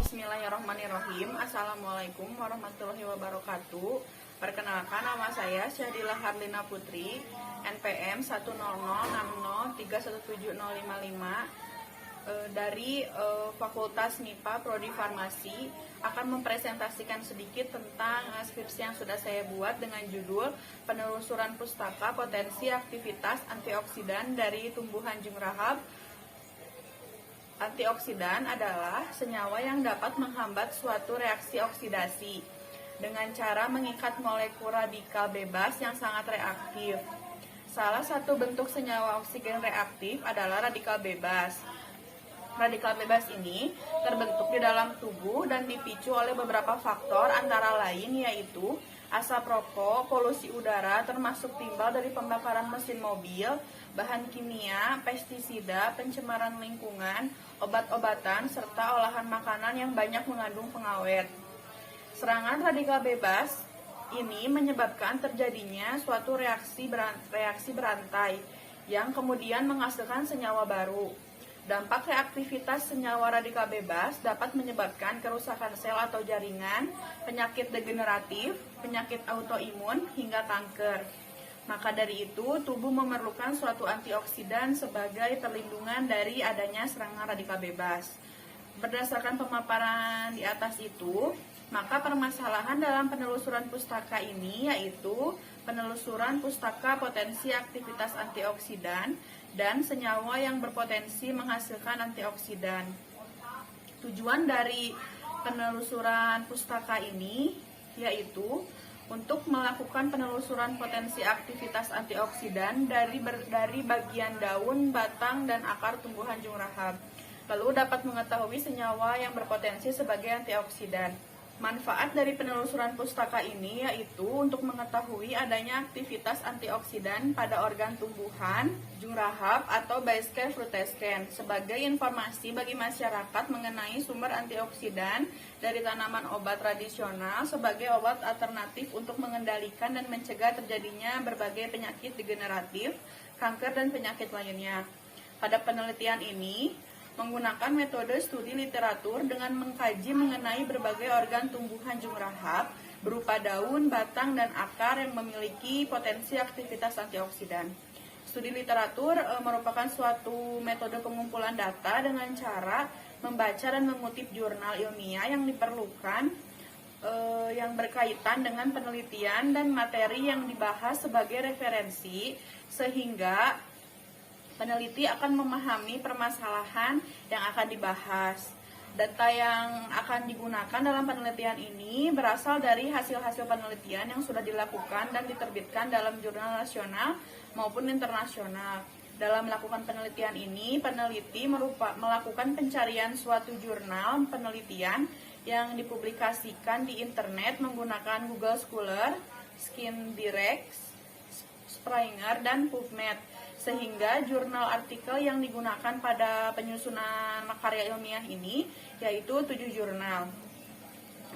Bismillahirrahmanirrahim. Assalamualaikum warahmatullahi wabarakatuh. Perkenalkan, nama saya Syahdilah Harlina Putri, NPM 10060317055 dari Fakultas MIPA Prodi Farmasi. Akan mempresentasikan sedikit tentang skripsi yang sudah saya buat dengan judul Penelusuran Pustaka Potensi Aktivitas Antioksidan dari Tumbuhan Jungrahab. Antioksidan adalah senyawa yang dapat menghambat suatu reaksi oksidasi dengan cara mengikat molekul radikal bebas yang sangat reaktif. Salah satu bentuk senyawa oksigen reaktif adalah radikal bebas. Radikal bebas ini terbentuk di dalam tubuh dan dipicu oleh beberapa faktor, antara lain yaitu asap rokok, polusi udara termasuk timbal dari pembakaran mesin mobil, bahan kimia, pestisida, pencemaran lingkungan, obat-obatan, serta olahan makanan yang banyak mengandung pengawet. Serangan radikal bebas ini menyebabkan terjadinya suatu reaksi berantai yang kemudian menghasilkan senyawa baru. Dampak reaktivitas senyawa radikal bebas dapat menyebabkan kerusakan sel atau jaringan, penyakit degeneratif, penyakit autoimun, hingga kanker. Maka dari itu, tubuh memerlukan suatu antioksidan sebagai perlindungan dari adanya serangan radikal bebas. Berdasarkan pemaparan di atas itu, maka permasalahan dalam penelusuran pustaka ini yaitu penelusuran pustaka potensi aktivitas antioksidan dan senyawa yang berpotensi menghasilkan antioksidan. Tujuan dari penelusuran pustaka ini yaitu untuk melakukan penelusuran potensi aktivitas antioksidan dari bagian daun, batang, dan akar tumbuhan jungrahab. Lalu dapat mengetahui senyawa yang berpotensi sebagai antioksidan. Manfaat dari penelusuran pustaka ini yaitu untuk mengetahui adanya aktivitas antioksidan pada organ tumbuhan, jungrahab, atau Baeske fruitescens sebagai informasi bagi masyarakat mengenai sumber antioksidan dari tanaman obat tradisional sebagai obat alternatif untuk mengendalikan dan mencegah terjadinya berbagai penyakit degeneratif, kanker, dan penyakit lainnya. Pada penelitian ini, menggunakan metode studi literatur dengan mengkaji mengenai berbagai organ tumbuhan jungrahab berupa daun, batang, dan akar yang memiliki potensi aktivitas antioksidan. Studi literatur merupakan suatu metode pengumpulan data dengan cara membaca dan mengutip jurnal ilmiah yang diperlukan yang berkaitan dengan penelitian dan materi yang dibahas sebagai referensi, sehingga peneliti akan memahami permasalahan yang akan dibahas. Data yang akan digunakan dalam penelitian ini berasal dari hasil-hasil penelitian yang sudah dilakukan dan diterbitkan dalam jurnal nasional maupun internasional. Dalam melakukan penelitian ini, peneliti melakukan pencarian suatu jurnal penelitian yang dipublikasikan di internet menggunakan Google Scholar, SkinDirect, Springer, dan PubMed, sehingga jurnal artikel yang digunakan pada penyusunan karya ilmiah ini yaitu 7 jurnal.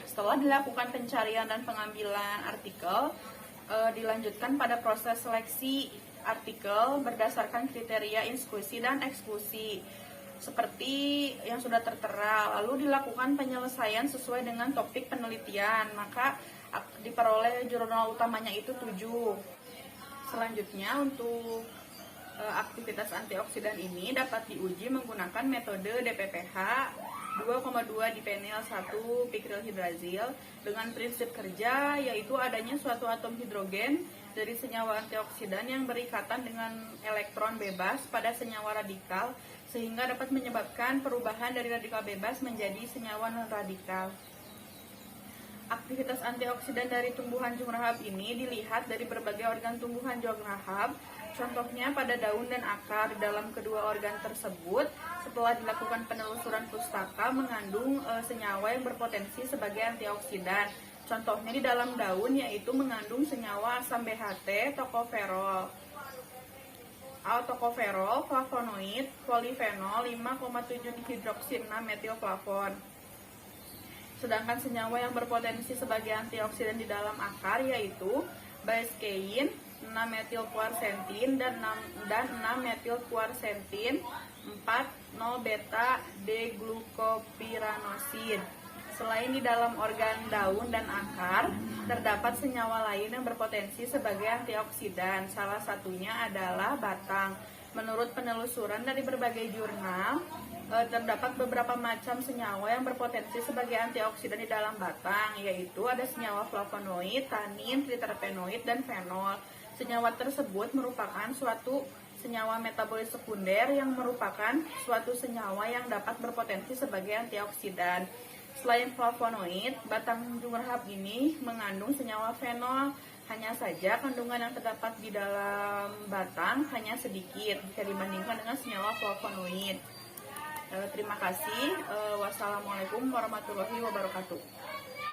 Setelah dilakukan pencarian dan pengambilan artikel, dilanjutkan pada proses seleksi artikel berdasarkan kriteria inklusi dan eksklusi seperti yang sudah tertera, lalu dilakukan penyelesaian sesuai dengan topik penelitian, maka diperoleh jurnal utamanya itu 7. Selanjutnya, untuk aktivitas antioksidan ini dapat diuji menggunakan metode DPPH 2,2 dipenyl 1 pikrilhidrazil dengan prinsip kerja yaitu adanya suatu atom hidrogen dari senyawa antioksidan yang berikatan dengan elektron bebas pada senyawa radikal sehingga dapat menyebabkan perubahan dari radikal bebas menjadi senyawa non-radikal. Aktivitas antioksidan dari tumbuhan jungrahab ini dilihat dari berbagai organ tumbuhan jungrahab Contohnya pada daun dan akar. Dalam kedua organ tersebut, setelah dilakukan penelusuran pustaka, mengandung senyawa yang berpotensi sebagai antioksidan. Contohnya di dalam daun yaitu mengandung senyawa asam BHT, tokoferol, flavonoid, polifenol, 5,7 dihidroksi 6 metilflavon. Sedangkan senyawa yang berpotensi sebagai antioksidan di dalam akar yaitu baiskein, 6 metilquercetin dan 6 metilquercetin, 4,0 beta deglucopiranosid. Selain di dalam organ daun dan akar, terdapat senyawa lain yang berpotensi sebagai antioksidan. Salah satunya adalah batang. Menurut penelusuran dari berbagai jurnal, terdapat beberapa macam senyawa yang berpotensi sebagai antioksidan di dalam batang, yaitu ada senyawa flavonoid, tanin, triterpenoid, dan fenol. Senyawa tersebut merupakan suatu senyawa metabolit sekunder yang merupakan suatu senyawa yang dapat berpotensi sebagai antioksidan. Selain flavonoid, batang jurhab ini mengandung senyawa fenol. Hanya saja kandungan yang terdapat di dalam batang hanya sedikit jika dibandingkan dengan senyawa flavonoid. Terima kasih. Wassalamualaikum warahmatullahi wabarakatuh.